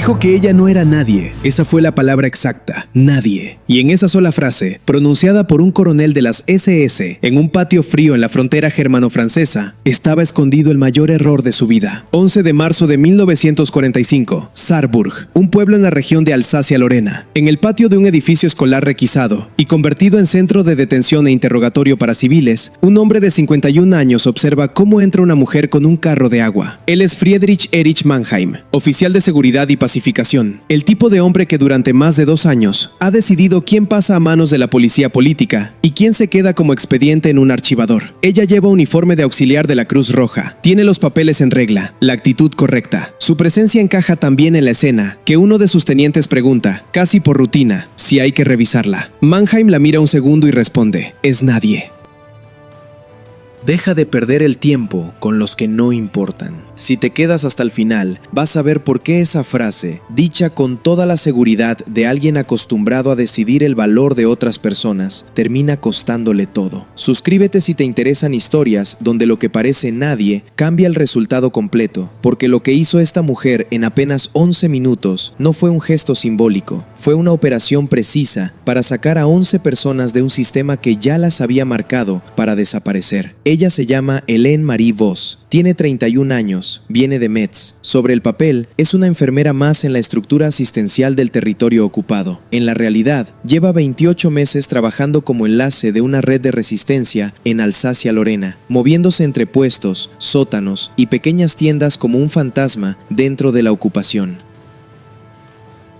Dijo que ella no era nadie. Esa fue la palabra exacta, nadie. Y en esa sola frase, pronunciada por un coronel de las SS en un patio frío en la frontera germano-francesa, estaba escondido el mayor error de su vida. 11 de marzo de 1945, Saarburg, un pueblo en la región de Alsacia-Lorena. En el patio de un edificio escolar requisado y convertido en centro de detención e interrogatorio para civiles, un hombre de 51 años observa cómo entra una mujer con un carro de agua. Él es Friedrich Erich Mannheim, oficial de seguridad y pacificación, el tipo de hombre que durante más de 2 años ha decidido quién pasa a manos de la policía política y quién se queda como expediente en un archivador. Ella lleva uniforme de auxiliar de la Cruz Roja, tiene los papeles en regla, la actitud correcta. Su presencia encaja tan bien en la escena que uno de sus tenientes pregunta, casi por rutina, si hay que revisarla. Mannheim la mira un segundo y responde, es nadie. Deja de perder el tiempo con los que no importan. Si te quedas hasta el final, vas a ver por qué esa frase, dicha con toda la seguridad de alguien acostumbrado a decidir el valor de otras personas, termina costándole todo. Suscríbete si te interesan historias donde lo que parece nadie cambia el resultado completo, porque lo que hizo esta mujer en apenas 11 minutos no fue un gesto simbólico, fue una operación precisa para sacar a 11 personas de un sistema que ya las había marcado para desaparecer. Ella se llama Hélène Marie Vos, tiene 31 años, viene de Metz. Sobre el papel, es una enfermera más en la estructura asistencial del territorio ocupado. En la realidad, lleva 28 meses trabajando como enlace de una red de resistencia en Alsacia-Lorena, moviéndose entre puestos, sótanos y pequeñas tiendas como un fantasma dentro de la ocupación.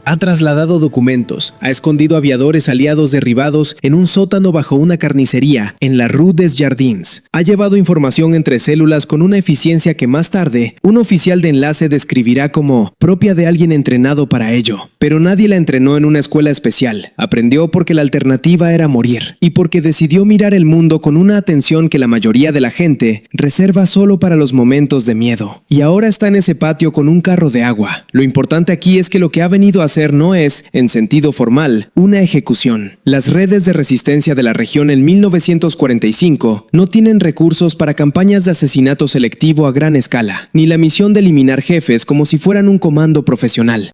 Ha trasladado documentos, ha escondido aviadores aliados derribados en un sótano bajo una carnicería en la Rue des Jardins. Ha llevado información entre células con una eficiencia que más tarde un oficial de enlace describirá como propia de alguien entrenado para ello. Pero nadie la entrenó en una escuela especial. Aprendió porque la alternativa era morir y porque decidió mirar el mundo con una atención que la mayoría de la gente reserva solo para los momentos de miedo. Y ahora está en ese patio con un carro de agua. Lo importante aquí es que lo que ha venido a hacer no es, en sentido formal, una ejecución. Las redes de resistencia de la región en 1945 no tienen recursos para campañas de asesinato selectivo a gran escala, ni la misión de eliminar jefes como si fueran un comando profesional.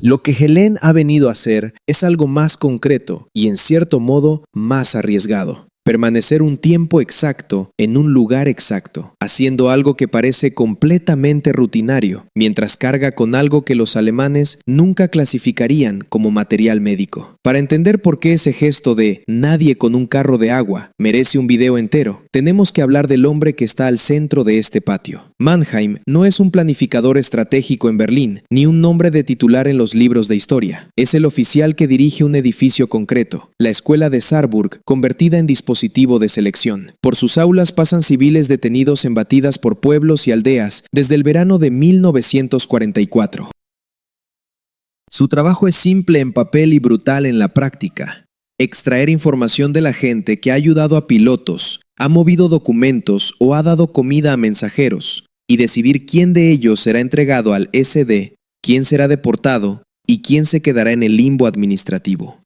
Lo que Hélène ha venido a hacer es algo más concreto y, en cierto modo, más arriesgado. Permanecer un tiempo exacto en un lugar exacto, haciendo algo que parece completamente rutinario, mientras carga con algo que los alemanes nunca clasificarían como material médico. Para entender por qué ese gesto de nadie con un carro de agua merece un video entero, tenemos que hablar del hombre que está al centro de este patio. Mannheim no es un planificador estratégico en Berlín, ni un nombre de titular en los libros de historia. Es el oficial que dirige un edificio concreto, la escuela de Saarburg, convertida en dispositivo de selección. Por sus aulas pasan civiles detenidos en batidas por pueblos y aldeas desde el verano de 1944. Su trabajo es simple en papel y brutal en la práctica. Extraer información de la gente que ha ayudado a pilotos, ha movido documentos o ha dado comida a mensajeros, y decidir quién de ellos será entregado al SD, quién será deportado y quién se quedará en el limbo administrativo.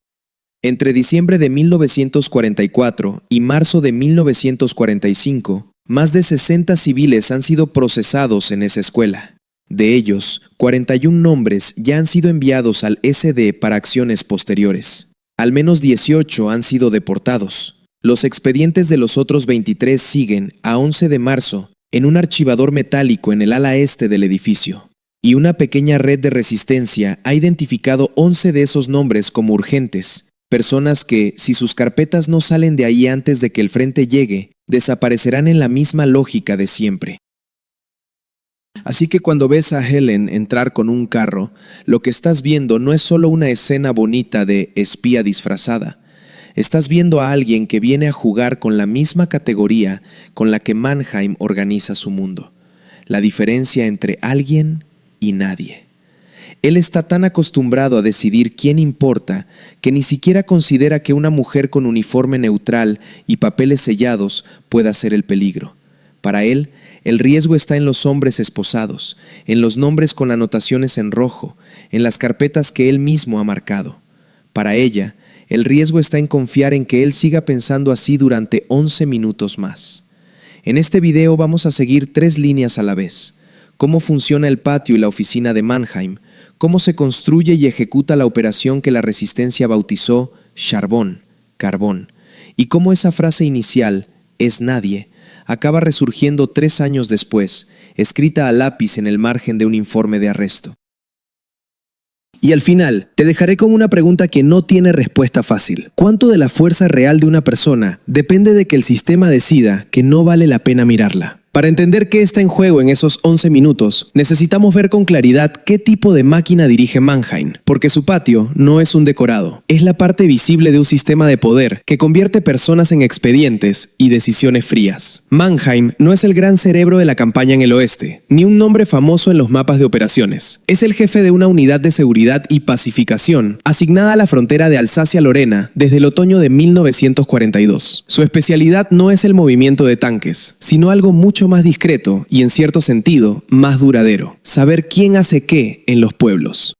Entre diciembre de 1944 y marzo de 1945, más de 60 civiles han sido procesados en esa escuela. De ellos, 41 nombres ya han sido enviados al SD para acciones posteriores. Al menos 18 han sido deportados. Los expedientes de los otros 23 siguen, a 11 de marzo, en un archivador metálico en el ala este del edificio. Y una pequeña red de resistencia ha identificado 11 de esos nombres como urgentes. Personas que, si sus carpetas no salen de ahí antes de que el frente llegue, desaparecerán en la misma lógica de siempre. Así que cuando ves a Hélène entrar con un carro, lo que estás viendo no es solo una escena bonita de espía disfrazada. Estás viendo a alguien que viene a jugar con la misma categoría con la que Mannheim organiza su mundo. La diferencia entre alguien y nadie. Él está tan acostumbrado a decidir quién importa que ni siquiera considera que una mujer con uniforme neutral y papeles sellados pueda ser el peligro. Para él, el riesgo está en los hombres esposados, en los nombres con anotaciones en rojo, en las carpetas que él mismo ha marcado. Para ella, el riesgo está en confiar en que él siga pensando así durante 11 minutos más. En este video vamos a seguir 3 líneas a la vez. cómo funciona el patio y la oficina de Mannheim, cómo se construye y ejecuta la operación que la resistencia bautizó Charbón, carbón, y cómo esa frase inicial, es nadie, acaba resurgiendo 3 años después, escrita a lápiz en el margen de un informe de arresto. Y al final, te dejaré con una pregunta que no tiene respuesta fácil. ¿Cuánto de la fuerza real de una persona depende de que el sistema decida que no vale la pena mirarla? Para entender qué está en juego en esos 11 minutos, necesitamos ver con claridad qué tipo de máquina dirige Mannheim, porque su patio no es un decorado, es la parte visible de un sistema de poder que convierte personas en expedientes y decisiones frías. Mannheim no es el gran cerebro de la campaña en el oeste, ni un nombre famoso en los mapas de operaciones. Es el jefe de una unidad de seguridad y pacificación asignada a la frontera de Alsacia-Lorena desde el otoño de 1942. Su especialidad no es el movimiento de tanques, sino algo mucho más discreto y, en cierto sentido, más duradero: saber quién hace qué en los pueblos.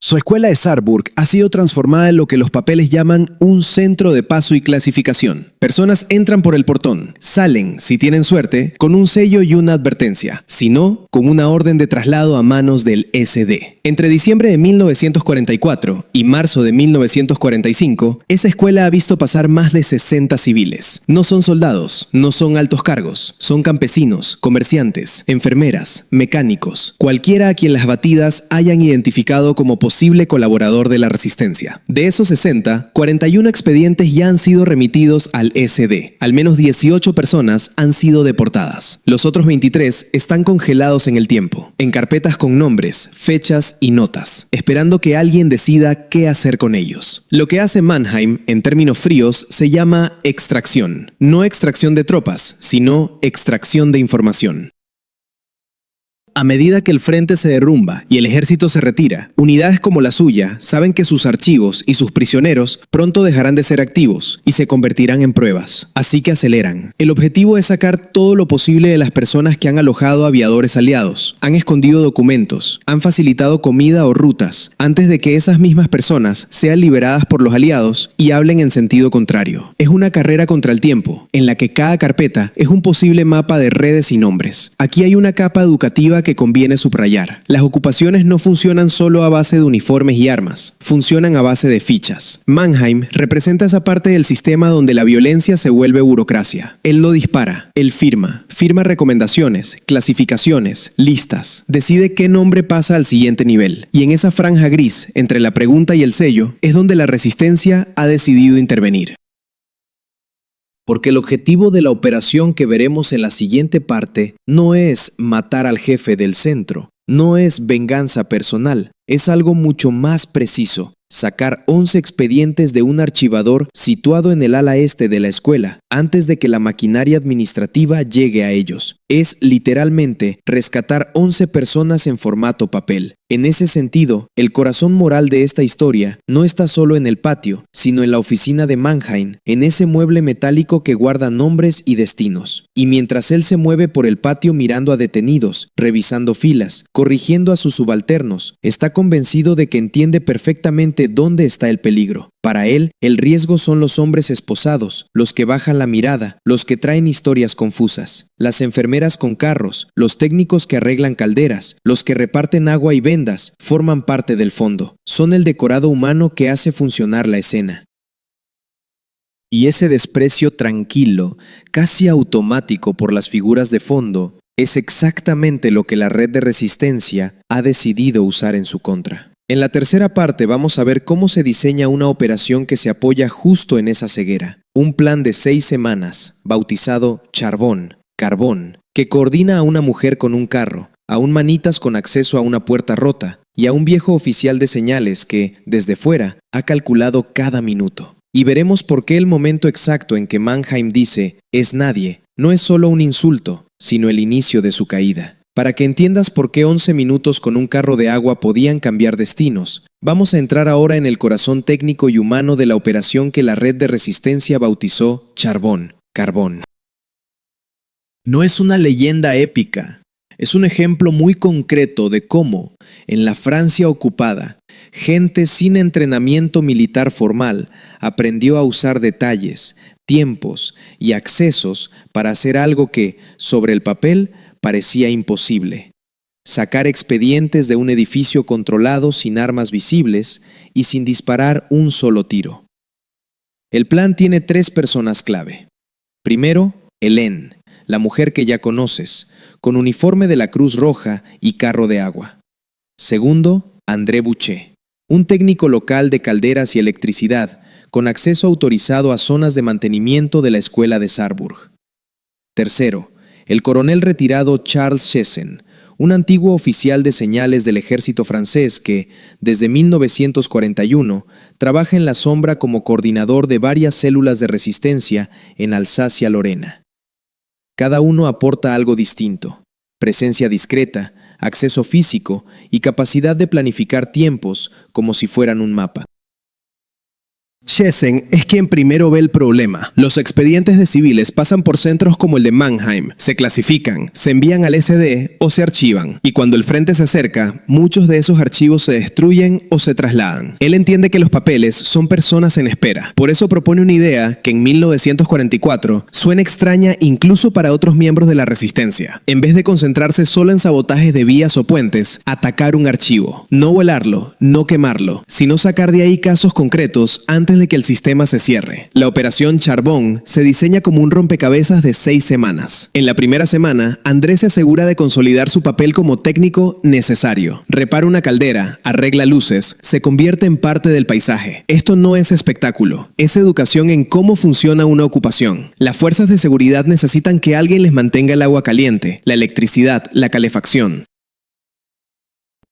Su escuela de Saarburg ha sido transformada en lo que los papeles llaman un centro de paso y clasificación. Personas entran por el portón, salen, si tienen suerte, con un sello y una advertencia, si no, con una orden de traslado a manos del SD. Entre diciembre de 1944 y marzo de 1945, esa escuela ha visto pasar más de 60 civiles. No son soldados, no son altos cargos, son campesinos, comerciantes, enfermeras, mecánicos, cualquiera a quien las batidas hayan identificado como posible colaborador de la resistencia. De esos 60, 41 expedientes ya han sido remitidos al SD. Al menos 18 personas han sido deportadas. Los otros 23 están congelados en el tiempo, en carpetas con nombres, fechas y notas, esperando que alguien decida qué hacer con ellos. Lo que hace Mannheim, en términos fríos, se llama extracción. No extracción de tropas, sino extracción de información. A medida que el frente se derrumba y el ejército se retira, unidades como la suya saben que sus archivos y sus prisioneros pronto dejarán de ser activos y se convertirán en pruebas. Así que aceleran. El objetivo es sacar todo lo posible de las personas que han alojado aviadores aliados, han escondido documentos, han facilitado comida o rutas, antes de que esas mismas personas sean liberadas por los aliados y hablen en sentido contrario. Es una carrera contra el tiempo, en la que cada carpeta es un posible mapa de redes y nombres. Aquí hay una capa educativa que conviene subrayar. Las ocupaciones no funcionan solo a base de uniformes y armas, funcionan a base de fichas. Mannheim representa esa parte del sistema donde la violencia se vuelve burocracia. Él no dispara, él firma recomendaciones, clasificaciones, listas, decide qué nombre pasa al siguiente nivel. Y en esa franja gris, entre la pregunta y el sello, es donde la resistencia ha decidido intervenir. Porque el objetivo de la operación que veremos en la siguiente parte no es matar al jefe del centro, no es venganza personal, es algo mucho más preciso: sacar 11 expedientes de un archivador situado en el ala este de la escuela, antes de que la maquinaria administrativa llegue a ellos. Es literalmente rescatar 11 personas en formato papel. En ese sentido, el corazón moral de esta historia no está solo en el patio, sino en la oficina de Mannheim, en ese mueble metálico que guarda nombres y destinos. Y mientras él se mueve por el patio mirando a detenidos, revisando filas, corrigiendo a sus subalternos, está convencido de que entiende perfectamente dónde está el peligro. Para él, el riesgo son los hombres esposados, los que bajan la mirada, los que traen historias confusas, las enfermeras con carros, los técnicos que arreglan calderas, los que reparten agua y vendas, forman parte del fondo. Son el decorado humano que hace funcionar la escena. Y ese desprecio tranquilo, casi automático por las figuras de fondo, es exactamente lo que la red de resistencia ha decidido usar en su contra. En la tercera parte vamos a ver cómo se diseña una operación que se apoya justo en esa ceguera. Un plan de 6 semanas, bautizado Charbón, carbón, que coordina a una mujer con un carro, a un manitas con acceso a una puerta rota y a un viejo oficial de señales que, desde fuera, ha calculado cada minuto. Y veremos por qué el momento exacto en que Mannheim dice «es nadie» no es solo un insulto, sino el inicio de su caída. Para que entiendas por qué 11 minutos con un carro de agua podían cambiar destinos, vamos a entrar ahora en el corazón técnico y humano de la operación que la red de resistencia bautizó Charbón, carbón. No es una leyenda épica, es un ejemplo muy concreto de cómo, en la Francia ocupada, gente sin entrenamiento militar formal aprendió a usar detalles, tiempos y accesos para hacer algo que, sobre el papel, parecía imposible. Sacar expedientes de un edificio controlado sin armas visibles y sin disparar un solo tiro. El plan tiene 3 personas clave. Primero, Hélène, la mujer que ya conoces, con uniforme de la Cruz Roja y carro de agua. Segundo, André Boucher, un técnico local de calderas y electricidad, con acceso autorizado a zonas de mantenimiento de la escuela de Sarrebourg. Tercero, el coronel retirado Charles Chesson, un antiguo oficial de señales del ejército francés que, desde 1941, trabaja en la sombra como coordinador de varias células de resistencia en Alsacia-Lorena. Cada uno aporta algo distinto: presencia discreta, acceso físico y capacidad de planificar tiempos como si fueran un mapa. Chesson es quien primero ve el problema. Los expedientes de civiles pasan por centros como el de Mannheim, se clasifican, se envían al SD o se archivan. Y cuando el frente se acerca, muchos de esos archivos se destruyen o se trasladan. Él entiende que los papeles son personas en espera. Por eso propone una idea que en 1944 suena extraña incluso para otros miembros de la resistencia. En vez de concentrarse solo en sabotajes de vías o puentes, atacar un archivo. No volarlo, no quemarlo, sino sacar de ahí casos concretos antes de que el sistema se cierre. La operación Charbon se diseña como un rompecabezas de 6 semanas. En la primera semana, Andrés se asegura de consolidar su papel como técnico necesario. Repara una caldera, arregla luces, se convierte en parte del paisaje. Esto no es espectáculo, es educación en cómo funciona una ocupación. Las fuerzas de seguridad necesitan que alguien les mantenga el agua caliente, la electricidad, la calefacción.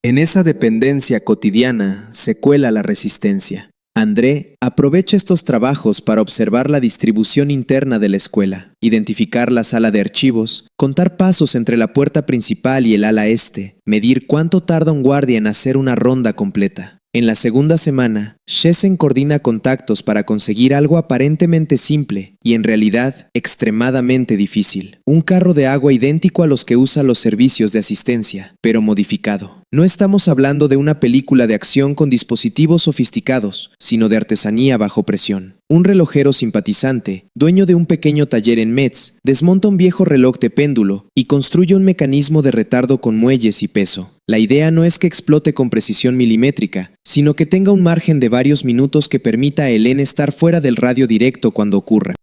En esa dependencia cotidiana se cuela la resistencia. André aprovecha estos trabajos para observar la distribución interna de la escuela, identificar la sala de archivos, contar pasos entre la puerta principal y el ala este, medir cuánto tarda un guardia en hacer una ronda completa. En la segunda semana, Chesson coordina contactos para conseguir algo aparentemente simple y en realidad extremadamente difícil. Un carro de agua idéntico a los que usan los servicios de asistencia, pero modificado. No estamos hablando de una película de acción con dispositivos sofisticados, sino de artesanía bajo presión. Un relojero simpatizante, dueño de un pequeño taller en Metz, desmonta un viejo reloj de péndulo y construye un mecanismo de retardo con muelles y peso. La idea no es que explote con precisión milimétrica, sino que tenga un margen de varios minutos que permita a Hélène estar fuera del radio directo cuando ocurra.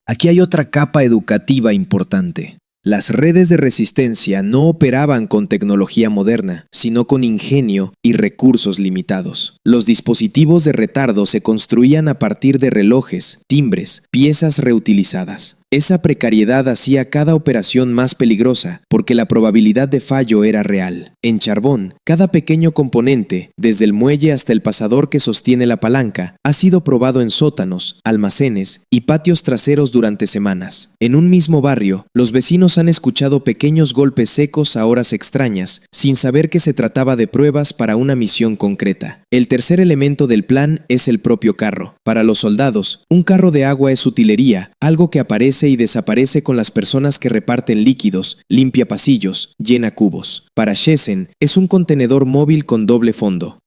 Aquí hay otra capa educativa importante. Las redes de resistencia no operaban con tecnología moderna, sino con ingenio y recursos limitados. Los dispositivos de retardo se construían a partir de relojes, timbres, piezas reutilizadas. Esa precariedad hacía cada operación más peligrosa, porque la probabilidad de fallo era real. En Charbon, cada pequeño componente, desde el muelle hasta el pasador que sostiene la palanca, ha sido probado en sótanos, almacenes y patios traseros durante semanas. En un mismo barrio, los vecinos han escuchado pequeños golpes secos a horas extrañas, sin saber que se trataba de pruebas para una misión concreta. El tercer elemento del plan es el propio carro. Para los soldados, un carro de agua es utilería, algo que aparece y desaparece con las personas que reparten líquidos, limpia pasillos, llena cubos. Para Chesson, es un contenedor móvil con doble fondo.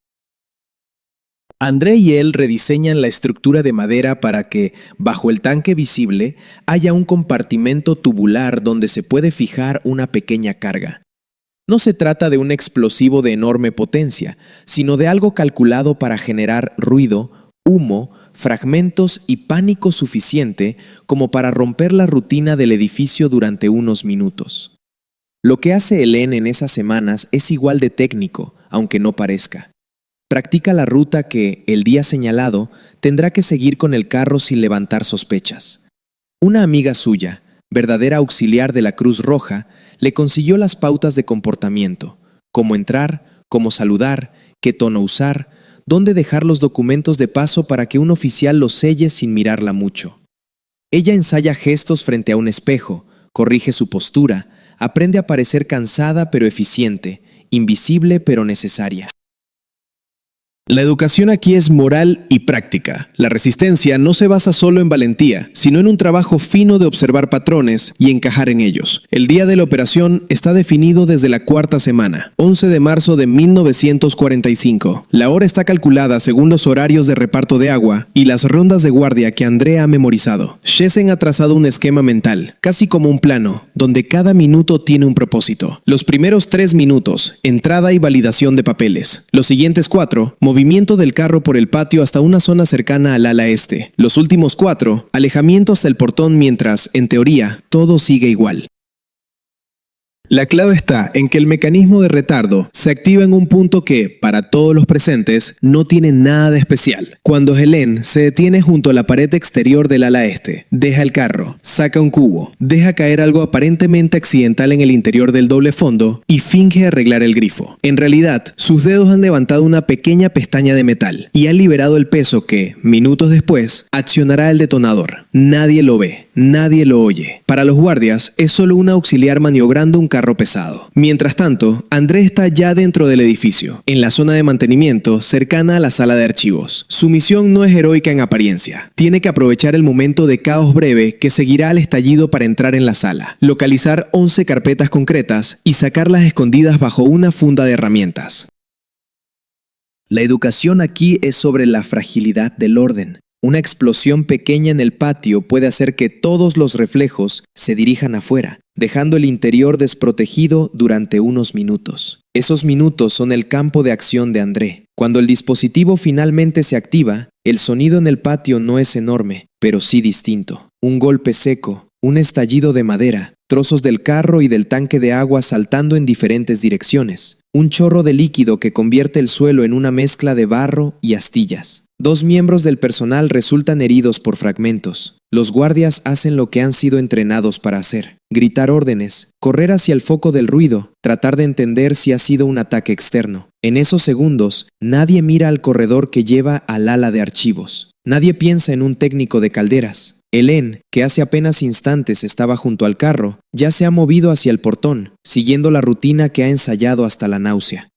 André y él rediseñan la estructura de madera para que, bajo el tanque visible, haya un compartimento tubular donde se puede fijar una pequeña carga. No se trata de un explosivo de enorme potencia, sino de algo calculado para generar ruido, humo, fragmentos y pánico suficiente como para romper la rutina del edificio durante unos minutos. Lo que hace Hélène en esas semanas es igual de técnico, aunque no parezca. Practica la ruta que, el día señalado, tendrá que seguir con el carro sin levantar sospechas. Una amiga suya, verdadera auxiliar de la Cruz Roja, le consiguió las pautas de comportamiento: cómo entrar, cómo saludar, qué tono usar, dónde dejar los documentos de paso para que un oficial los selle sin mirarla mucho. Ella ensaya gestos frente a un espejo, corrige su postura, aprende a parecer cansada pero eficiente, invisible pero necesaria. La educación aquí es moral y práctica. La resistencia no se basa solo en valentía, sino en un trabajo fino de observar patrones y encajar en ellos. El día de la operación está definido desde la cuarta semana, 11 de marzo de 1945. La hora está calculada según los horarios de reparto de agua y las rondas de guardia que André ha memorizado. Shessen ha trazado un esquema mental, casi como un plano, donde cada minuto tiene un propósito. Los primeros 3 minutos, entrada y validación de papeles. Los siguientes 4, movimiento del carro por el patio hasta una zona cercana al ala este. Los últimos 4, alejamiento hasta el portón mientras, en teoría, todo sigue igual. La clave está en que el mecanismo de retardo se activa en un punto que, para todos los presentes, no tiene nada de especial. Cuando Helene se detiene junto a la pared exterior del ala este, deja el carro, saca un cubo, deja caer algo aparentemente accidental en el interior del doble fondo y finge arreglar el grifo. En realidad, sus dedos han levantado una pequeña pestaña de metal y han liberado el peso que, minutos después, accionará el detonador. Nadie lo ve, nadie lo oye. Para los guardias, es solo un auxiliar maniobrando un carro pesado. Mientras tanto, André está ya dentro del edificio, en la zona de mantenimiento cercana a la sala de archivos. Su misión no es heroica en apariencia. Tiene que aprovechar el momento de caos breve que seguirá al estallido para entrar en la sala, localizar 11 carpetas concretas y sacarlas escondidas bajo una funda de herramientas. La educación aquí es sobre la fragilidad del orden. Una explosión pequeña en el patio puede hacer que todos los reflejos se dirijan afuera, dejando el interior desprotegido durante unos minutos. Esos minutos son el campo de acción de André. Cuando el dispositivo finalmente se activa, el sonido en el patio no es enorme, pero sí distinto. Un golpe seco, un estallido de madera, trozos del carro y del tanque de agua saltando en diferentes direcciones. Un chorro de líquido que convierte el suelo en una mezcla de barro y astillas. 2 miembros del personal resultan heridos por fragmentos. Los guardias hacen lo que han sido entrenados para hacer: gritar órdenes, correr hacia el foco del ruido, tratar de entender si ha sido un ataque externo. En esos segundos, nadie mira al corredor que lleva al ala de archivos. Nadie piensa en un técnico de calderas. Helene, que hace apenas instantes estaba junto al carro, ya se ha movido hacia el portón, siguiendo la rutina que ha ensayado hasta la náusea.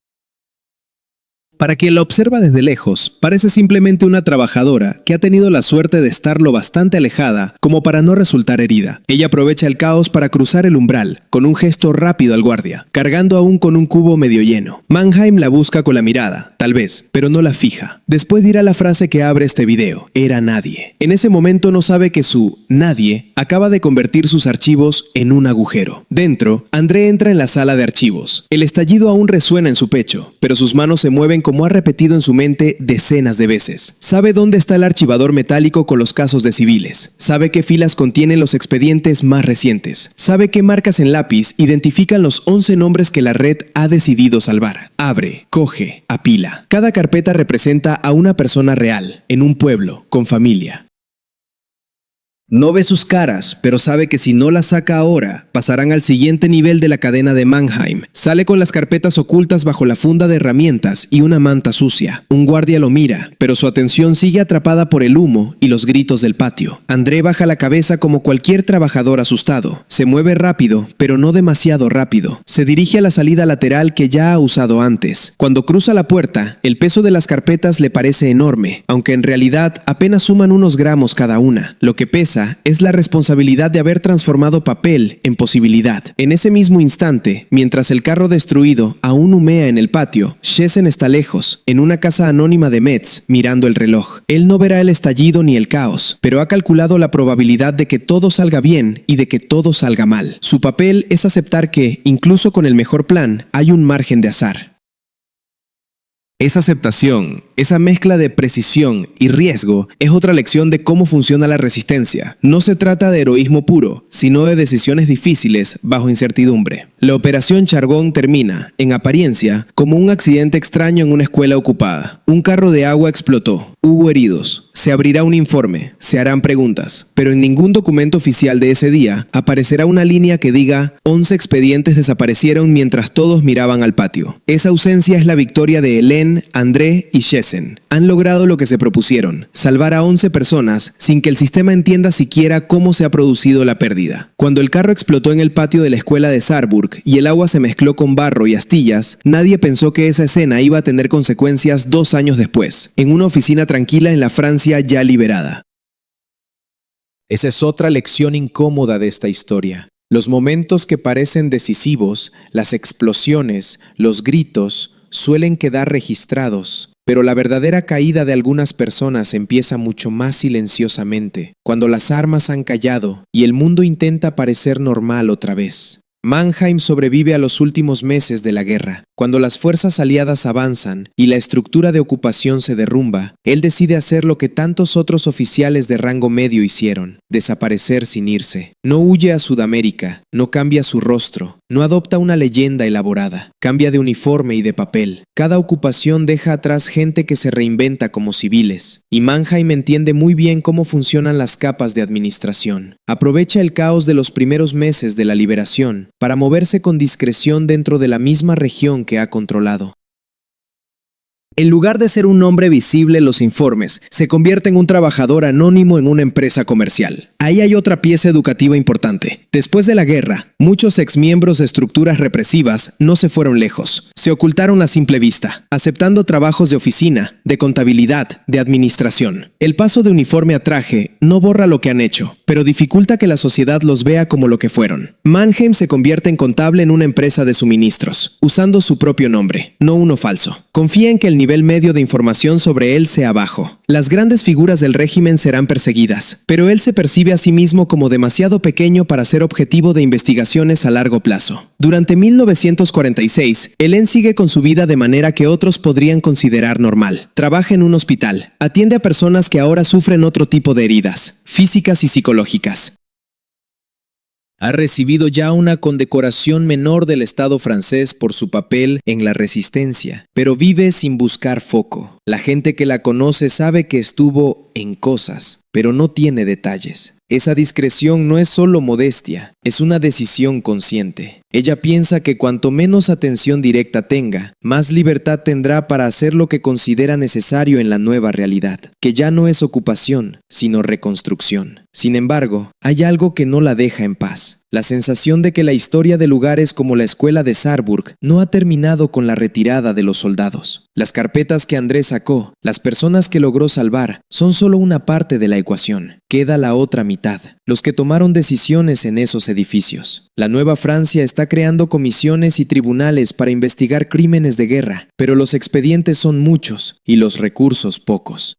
Para quien la observa desde lejos, parece simplemente una trabajadora que ha tenido la suerte de estar lo bastante alejada como para no resultar herida. Ella aprovecha el caos para cruzar el umbral, con un gesto rápido al guardia, cargando aún con un cubo medio lleno. Mannheim la busca con la mirada, tal vez, pero no la fija. Después dirá la frase que abre este video: era nadie. En ese momento no sabe que su nadie acaba de convertir sus archivos en un agujero. Dentro, André entra en la sala de archivos. El estallido aún resuena en su pecho, pero sus manos se mueven como ha repetido en su mente decenas de veces. Sabe dónde está el archivador metálico con los casos de civiles. Sabe qué filas contienen los expedientes más recientes. Sabe qué marcas en lápiz identifican los 11 nombres que la red ha decidido salvar. Abre, coge, apila. Cada carpeta representa a una persona real, en un pueblo, con familia. No ve sus caras, pero sabe que si no las saca ahora, pasarán al siguiente nivel de la cadena de Mannheim. Sale con las carpetas ocultas bajo la funda de herramientas y una manta sucia. Un guardia lo mira, pero su atención sigue atrapada por el humo y los gritos del patio. André baja la cabeza como cualquier trabajador asustado. Se mueve rápido, pero no demasiado rápido. Se dirige a la salida lateral que ya ha usado antes. Cuando cruza la puerta, el peso de las carpetas le parece enorme, aunque en realidad apenas suman unos gramos cada una. Lo que pesa es la responsabilidad de haber transformado papel en posibilidad. En ese mismo instante, mientras el carro destruido aún humea en el patio, Shessen está lejos, en una casa anónima de Metz, mirando el reloj. Él no verá el estallido ni el caos, pero ha calculado la probabilidad de que todo salga bien y de que todo salga mal. Su papel es aceptar que, incluso con el mejor plan, hay un margen de azar. Esa aceptación, esa mezcla de precisión y riesgo es otra lección de cómo funciona la resistencia. No se trata de heroísmo puro, sino de decisiones difíciles bajo incertidumbre. La operación Chargón termina, en apariencia, como un accidente extraño en una escuela ocupada. Un carro de agua explotó, hubo heridos, se abrirá un informe, se harán preguntas, pero en ningún documento oficial de ese día aparecerá una línea que diga 11 expedientes desaparecieron mientras todos miraban al patio. Esa ausencia es la victoria de Helene, André y Shessen. merecen. Han logrado lo que se propusieron, salvar a 11 personas sin que el sistema entienda siquiera cómo se ha producido la pérdida. Cuando el carro explotó en el patio de la escuela de Saarburg y el agua se mezcló con barro y astillas, nadie pensó que esa escena iba a tener consecuencias 2 años después, en una oficina tranquila en la Francia ya liberada. Esa es otra lección incómoda de esta historia. Los momentos que parecen decisivos, las explosiones, los gritos, suelen quedar registrados, pero la verdadera caída de algunas personas empieza mucho más silenciosamente, cuando las armas han callado y el mundo intenta parecer normal otra vez. Mannheim sobrevive a los últimos meses de la guerra. Cuando las fuerzas aliadas avanzan y la estructura de ocupación se derrumba, él decide hacer lo que tantos otros oficiales de rango medio hicieron: desaparecer sin irse. No huye a Sudamérica, no cambia su rostro, no adopta una leyenda elaborada, cambia de uniforme y de papel. Cada ocupación deja atrás gente que se reinventa como civiles, y Mannheim entiende muy bien cómo funcionan las capas de administración. Aprovecha el caos de los primeros meses de la liberación para moverse con discreción dentro de la misma región que ha controlado. En lugar de ser un nombre visible en los informes, se convierte en un trabajador anónimo en una empresa comercial. Ahí hay otra pieza educativa importante. Después de la guerra, muchos exmiembros de estructuras represivas no se fueron lejos. Se ocultaron a simple vista, aceptando trabajos de oficina, de contabilidad, de administración. El paso de uniforme a traje no borra lo que han hecho, pero dificulta que la sociedad los vea como lo que fueron. Mannheim se convierte en contable en una empresa de suministros, usando su propio nombre, no uno falso. Confía en que el nivel medio de información sobre él sea bajo. Las grandes figuras del régimen serán perseguidas, pero él se percibe a sí mismo como demasiado pequeño para ser objetivo de investigaciones a largo plazo. Durante 1946, Hélène sigue con su vida de manera que otros podrían considerar normal. Trabaja en un hospital, atiende a personas que ahora sufren otro tipo de heridas, físicas y psicológicas. Ha recibido ya una condecoración menor del Estado francés por su papel en la resistencia, pero vive sin buscar foco. La gente que la conoce sabe que estuvo en cosas, pero no tiene detalles. Esa discreción no es solo modestia, es una decisión consciente. Ella piensa que cuanto menos atención directa tenga, más libertad tendrá para hacer lo que considera necesario en la nueva realidad, que ya no es ocupación, sino reconstrucción. Sin embargo, hay algo que no la deja en paz: la sensación de que la historia de lugares como la escuela de Saarburg no ha terminado con la retirada de los soldados. Las carpetas que Andrés sacó, las personas que logró salvar, son solo una parte de la ecuación. Queda la otra mitad, los que tomaron decisiones en esos edificios. La Nueva Francia está creando comisiones y tribunales para investigar crímenes de guerra, pero los expedientes son muchos y los recursos pocos.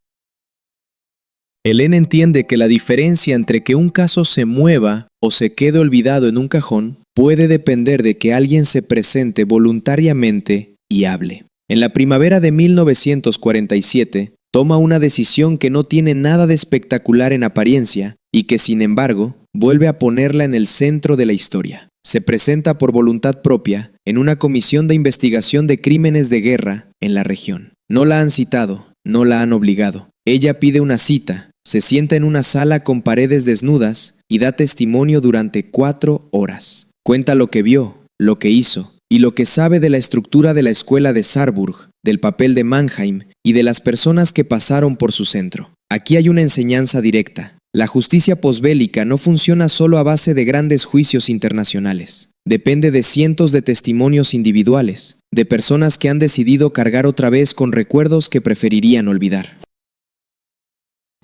Hélène entiende que la diferencia entre que un caso se mueva o se quede olvidado en un cajón puede depender de que alguien se presente voluntariamente y hable. En la primavera de 1947, toma una decisión que no tiene nada de espectacular en apariencia y que, sin embargo, vuelve a ponerla en el centro de la historia. Se presenta por voluntad propia en una comisión de investigación de crímenes de guerra en la región. No la han citado, no la han obligado. Ella pide una cita, se sienta en una sala con paredes desnudas y da testimonio durante 4 horas. Cuenta lo que vio, lo que hizo y lo que sabe de la estructura de la escuela de Saarburg, del papel de Mannheim y de las personas que pasaron por su centro. Aquí hay una enseñanza directa. La justicia posbélica no funciona solo a base de grandes juicios internacionales. Depende de cientos de testimonios individuales, de personas que han decidido cargar otra vez con recuerdos que preferirían olvidar.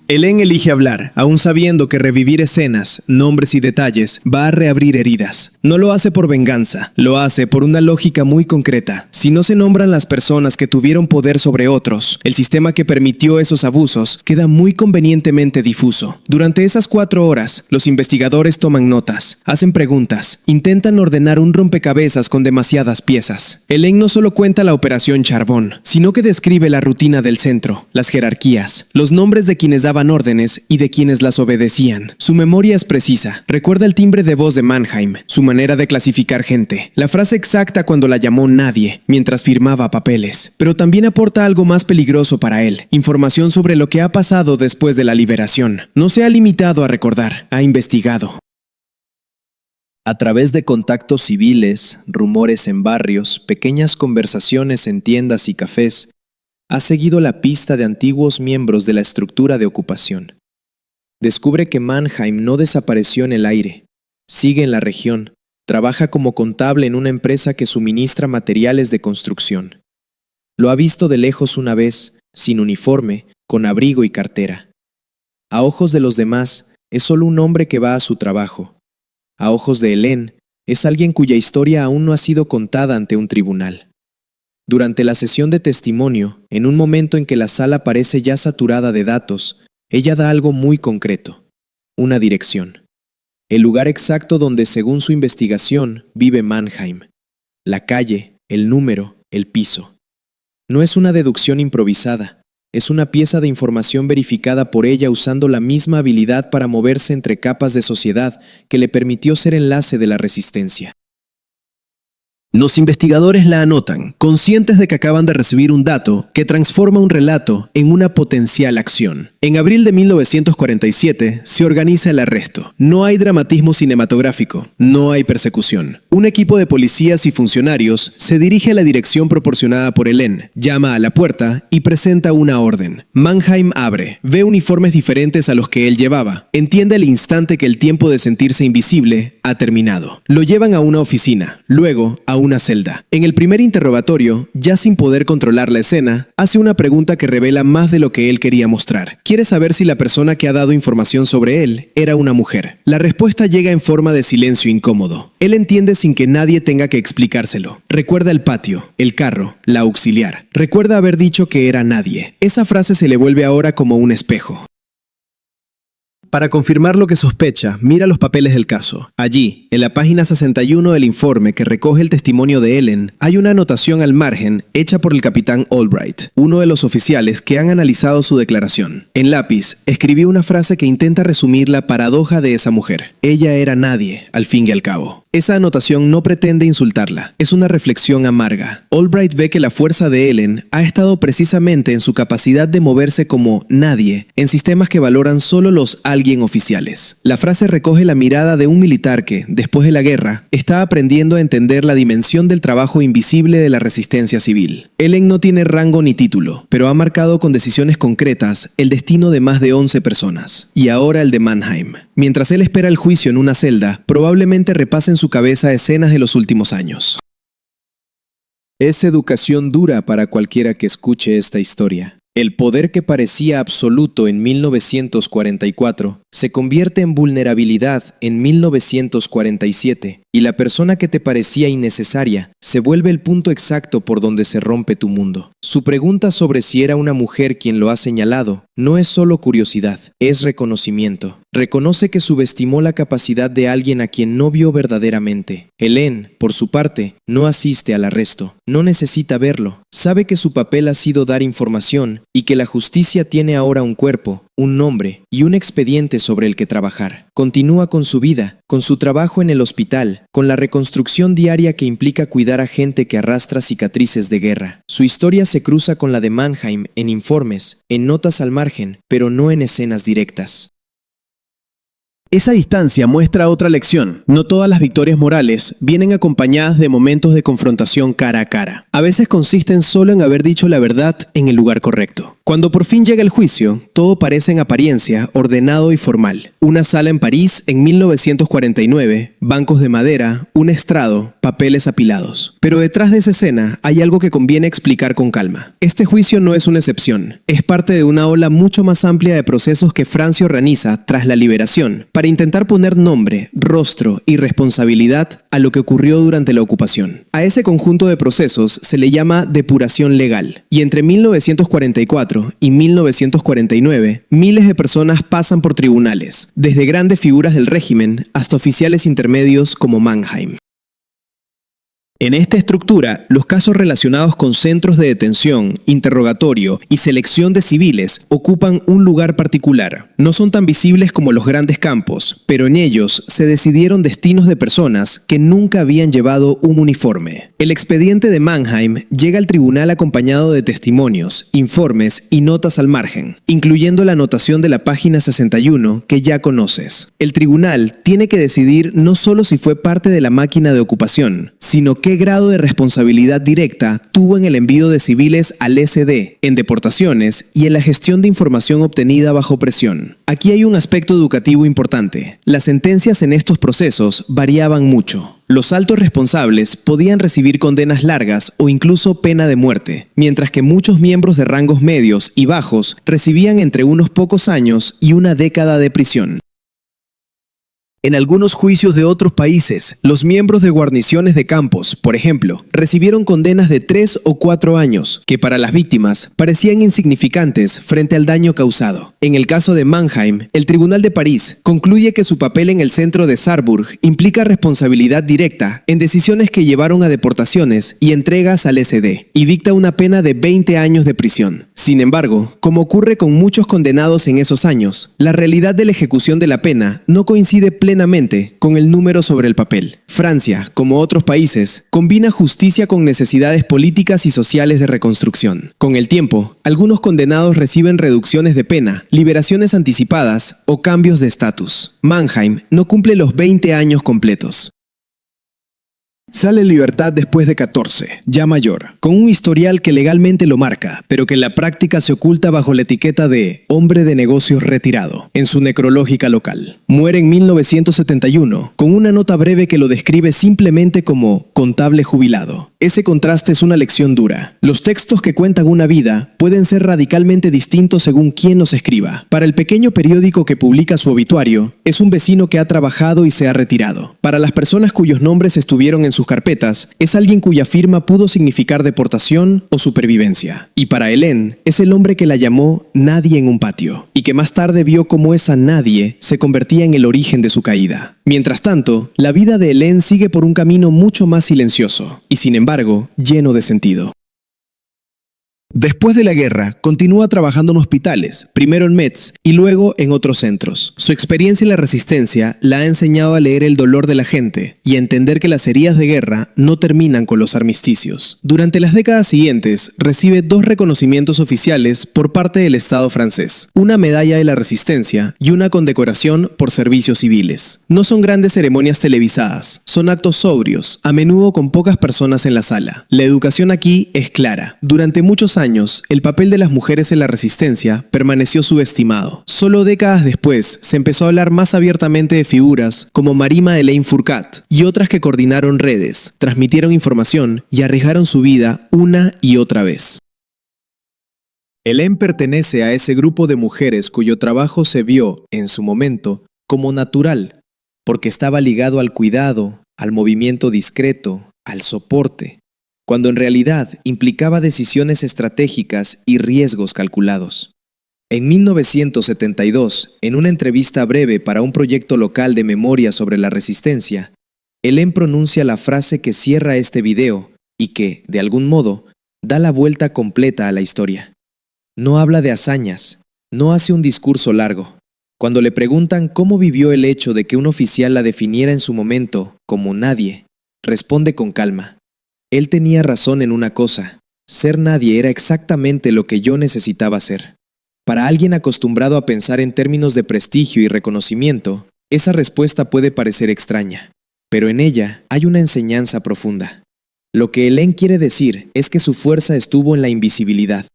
Hélène elige hablar, aún sabiendo que revivir escenas, nombres y detalles va a reabrir heridas. No lo hace por venganza, lo hace por una lógica muy concreta. Si no se nombran las personas que tuvieron poder sobre otros, el sistema que permitió esos abusos queda muy convenientemente difuso. Durante esas 4 horas, los investigadores toman notas, hacen preguntas, intentan ordenar un rompecabezas con demasiadas piezas. Hélène no solo cuenta la operación Charbón, sino que describe la rutina del centro, las jerarquías, los nombres de quienes daban órdenes y de quienes las obedecían. Su memoria es precisa. Recuerda el timbre de voz de Mannheim, su manera de clasificar gente, la frase exacta cuando la llamó nadie, mientras firmaba papeles. Pero también aporta algo más peligroso para él: información sobre lo que ha pasado después de la liberación. No se ha limitado a recordar, ha investigado. A través de contactos civiles, rumores en barrios, pequeñas conversaciones en tiendas y cafés, Ha seguido la pista de antiguos miembros de la estructura de ocupación. Descubre que Mannheim no desapareció en el aire. Sigue en la región. Trabaja como contable en una empresa que suministra materiales de construcción. Lo ha visto de lejos una vez, sin uniforme, con abrigo y cartera. A ojos de los demás, es solo un hombre que va a su trabajo. A ojos de Hélène, es alguien cuya historia aún no ha sido contada ante un tribunal. Durante la sesión de testimonio, en un momento en que la sala parece ya saturada de datos, ella da algo muy concreto: una dirección. El lugar exacto donde, según su investigación, vive Mannheim. La calle, el número, el piso. No es una deducción improvisada. Es una pieza de información verificada por ella usando la misma habilidad para moverse entre capas de sociedad que le permitió ser enlace de la resistencia. Los investigadores la anotan, conscientes de que acaban de recibir un dato que transforma un relato en una potencial acción. En abril de 1947 se organiza el arresto. No hay dramatismo cinematográfico, no hay persecución. Un equipo de policías y funcionarios se dirige a la dirección proporcionada por Hélène, llama a la puerta y presenta una orden. Mannheim abre, ve uniformes diferentes a los que él llevaba. Entiende al instante que el tiempo de sentirse invisible ha terminado. Lo llevan a una oficina, luego a una celda. En el primer interrogatorio, ya sin poder controlar la escena, hace una pregunta que revela más de lo que él quería mostrar. Quiere saber si la persona que ha dado información sobre él era una mujer. La respuesta llega en forma de silencio incómodo. Él entiende sin que nadie tenga que explicárselo. Recuerda el patio, el carro, la auxiliar. Recuerda haber dicho que era nadie. Esa frase se le vuelve ahora como un espejo. Para confirmar lo que sospecha, mira los papeles del caso. Allí, en la página 61 del informe que recoge el testimonio de Hélène, hay una anotación al margen hecha por el capitán Albright, uno de los oficiales que han analizado su declaración. En lápiz, escribió una frase que intenta resumir la paradoja de esa mujer. Ella era nadie, al fin y al cabo. Esa anotación no pretende insultarla, es una reflexión amarga. Albright ve que la fuerza de Hélène ha estado precisamente en su capacidad de moverse como nadie en sistemas que valoran solo los alguien oficiales. La frase recoge la mirada de un militar que, después de la guerra, está aprendiendo a entender la dimensión del trabajo invisible de la resistencia civil. Hélène no tiene rango ni título, pero ha marcado con decisiones concretas el destino de más de 11 personas. Y ahora el de Mannheim. Mientras él espera el juicio en una celda, probablemente repasa en su cabeza escenas de los últimos años. Es educación dura para cualquiera que escuche esta historia. El poder que parecía absoluto en 1944 se convierte en vulnerabilidad en 1947 y la persona que te parecía innecesaria se vuelve el punto exacto por donde se rompe tu mundo. Su pregunta sobre si era una mujer quien lo ha señalado no es solo curiosidad, es reconocimiento. Reconoce que subestimó la capacidad de alguien a quien no vio verdaderamente. Hélène, por su parte, no asiste al arresto, no necesita verlo. Sabe que su papel ha sido dar información y que la justicia tiene ahora un cuerpo, un nombre y un expediente sobre el que trabajar. Continúa con su vida, con su trabajo en el hospital, con la reconstrucción diaria que implica cuidar a gente que arrastra cicatrices de guerra. Su historia se cruza con la de Mannheim en informes, en notas al margen, pero no en escenas directas. Esa distancia muestra otra lección. No todas las victorias morales vienen acompañadas de momentos de confrontación cara a cara. A veces consisten solo en haber dicho la verdad en el lugar correcto. Cuando por fin llega el juicio, todo parece en apariencia ordenado y formal. Una sala en París en 1949, bancos de madera, un estrado, papeles apilados. Pero detrás de esa escena hay algo que conviene explicar con calma. Este juicio no es una excepción, es parte de una ola mucho más amplia de procesos que Francia organiza tras la liberación, para intentar poner nombre, rostro y responsabilidad a lo que ocurrió durante la ocupación. A ese conjunto de procesos se le llama depuración legal, y entre 1944 y 1949, miles de personas pasan por tribunales, desde grandes figuras del régimen hasta oficiales intermedios como Mannheim. En esta estructura, los casos relacionados con centros de detención, interrogatorio y selección de civiles ocupan un lugar particular. No son tan visibles como los grandes campos, pero en ellos se decidieron destinos de personas que nunca habían llevado un uniforme. El expediente de Mannheim llega al tribunal acompañado de testimonios, informes y notas al margen, incluyendo la anotación de la página 61 que ya conoces. El tribunal tiene que decidir no solo si fue parte de la máquina de ocupación, sino qué ¿Qué grado de responsabilidad directa tuvo en el envío de civiles al SD, en deportaciones y en la gestión de información obtenida bajo presión? Aquí hay un aspecto educativo importante. Las sentencias en estos procesos variaban mucho. Los altos responsables podían recibir condenas largas o incluso pena de muerte, mientras que muchos miembros de rangos medios y bajos recibían entre unos pocos años y una década de prisión. En algunos juicios de otros países, los miembros de guarniciones de campos, por ejemplo, recibieron condenas de 3 o 4 años, que para las víctimas parecían insignificantes frente al daño causado. En el caso de Mannheim, el Tribunal de París concluye que su papel en el centro de Saarburg implica responsabilidad directa en decisiones que llevaron a deportaciones y entregas al SD, y dicta una pena de 20 años de prisión. Sin embargo, como ocurre con muchos condenados en esos años, la realidad de la ejecución de la pena no coincide plenamente con el número sobre el papel. Francia, como otros países, combina justicia con necesidades políticas y sociales de reconstrucción. Con el tiempo, algunos condenados reciben reducciones de pena, liberaciones anticipadas o cambios de estatus. Mannheim no cumple los 20 años completos. Sale en libertad después de 14, ya mayor, con un historial que legalmente lo marca, pero que en la práctica se oculta bajo la etiqueta de hombre de negocios retirado, en su necrológica local. Muere en 1971, con una nota breve que lo describe simplemente como contable jubilado. Ese contraste es una lección dura. Los textos que cuentan una vida pueden ser radicalmente distintos según quién los escriba. Para el pequeño periódico que publica su obituario, es un vecino que ha trabajado y se ha retirado. Para las personas cuyos nombres estuvieron en sus carpetas, es alguien cuya firma pudo significar deportación o supervivencia. Y para Hélène, es el hombre que la llamó nadie en un patio, y que más tarde vio cómo esa nadie se convertía en el origen de su caída. Mientras tanto, la vida de Hélène sigue por un camino mucho más silencioso, y sin embargo, lleno de sentido. Después de la guerra, continúa trabajando en hospitales, primero en Metz y luego en otros centros. Su experiencia en la resistencia la ha enseñado a leer el dolor de la gente y a entender que las heridas de guerra no terminan con los armisticios. Durante las décadas siguientes, recibe 2 reconocimientos oficiales por parte del Estado francés, una medalla de la resistencia y una condecoración por servicios civiles. No son grandes ceremonias televisadas, son actos sobrios, a menudo con pocas personas en la sala. La educación aquí es clara. Durante muchos años, el papel de las mujeres en la resistencia permaneció subestimado. Solo décadas después se empezó a hablar más abiertamente de figuras como Marie-Madeleine Fourcade y otras que coordinaron redes, transmitieron información y arriesgaron su vida una y otra vez. Hélène pertenece a ese grupo de mujeres cuyo trabajo se vio, en su momento, como natural, porque estaba ligado al cuidado, al movimiento discreto, al soporte, cuando en realidad implicaba decisiones estratégicas y riesgos calculados. En 1972, en una entrevista breve para un proyecto local de memoria sobre la resistencia, Hélène pronuncia la frase que cierra este video y que, de algún modo, da la vuelta completa a la historia. No habla de hazañas, no hace un discurso largo. Cuando le preguntan cómo vivió el hecho de que un oficial la definiera en su momento como nadie, responde con calma. Él tenía razón en una cosa, ser nadie era exactamente lo que yo necesitaba ser. Para alguien acostumbrado a pensar en términos de prestigio y reconocimiento, esa respuesta puede parecer extraña, pero en ella hay una enseñanza profunda. Lo que Hélène quiere decir es que su fuerza estuvo en la invisibilidad.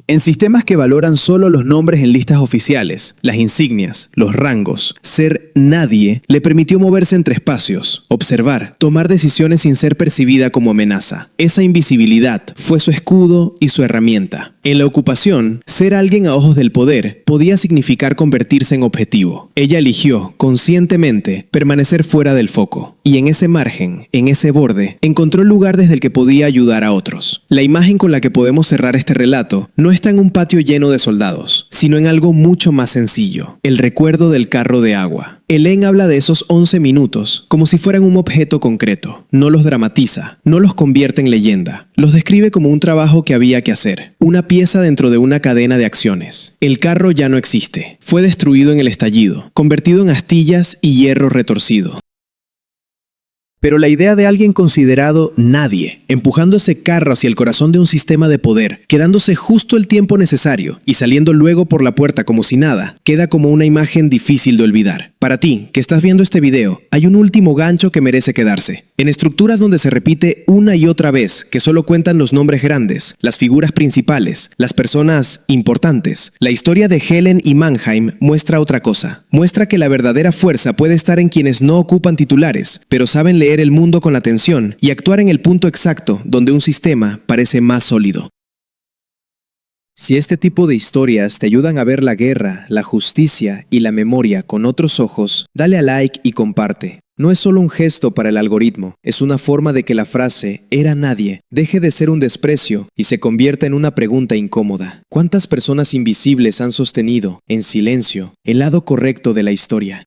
En sistemas que valoran solo los nombres en listas oficiales, las insignias, los rangos, ser nadie le permitió moverse entre espacios, observar, tomar decisiones sin ser percibida como amenaza. Esa invisibilidad fue su escudo y su herramienta. En la ocupación, ser alguien a ojos del poder podía significar convertirse en objetivo. Ella eligió, conscientemente, permanecer fuera del foco. Y en ese margen, en ese borde, encontró el lugar desde el que podía ayudar a otros. La imagen con la que podemos cerrar este relato no está en un patio lleno de soldados, sino en algo mucho más sencillo, el recuerdo del carro de agua. Hélène habla de esos 11 minutos como si fueran un objeto concreto. No los dramatiza, no los convierte en leyenda. Los describe como un trabajo que había que hacer, una pieza dentro de una cadena de acciones. El carro ya no existe, fue destruido en el estallido, convertido en astillas y hierro retorcido. Pero la idea de alguien considerado nadie, empujando ese carro hacia el corazón de un sistema de poder, quedándose justo el tiempo necesario y saliendo luego por la puerta como si nada, queda como una imagen difícil de olvidar. Para ti, que estás viendo este video, hay un último gancho que merece quedarse. En estructuras donde se repite una y otra vez que solo cuentan los nombres grandes, las figuras principales, las personas importantes, la historia de Helen y Mannheim muestra otra cosa. Muestra que la verdadera fuerza puede estar en quienes no ocupan titulares, pero saben leer el mundo con la atención y actuar en el punto exacto donde un sistema parece más sólido. Si este tipo de historias te ayudan a ver la guerra, la justicia y la memoria con otros ojos, dale a like y comparte. No es solo un gesto para el algoritmo, es una forma de que la frase "era nadie" deje de ser un desprecio y se convierta en una pregunta incómoda. ¿Cuántas personas invisibles han sostenido, en silencio, el lado correcto de la historia?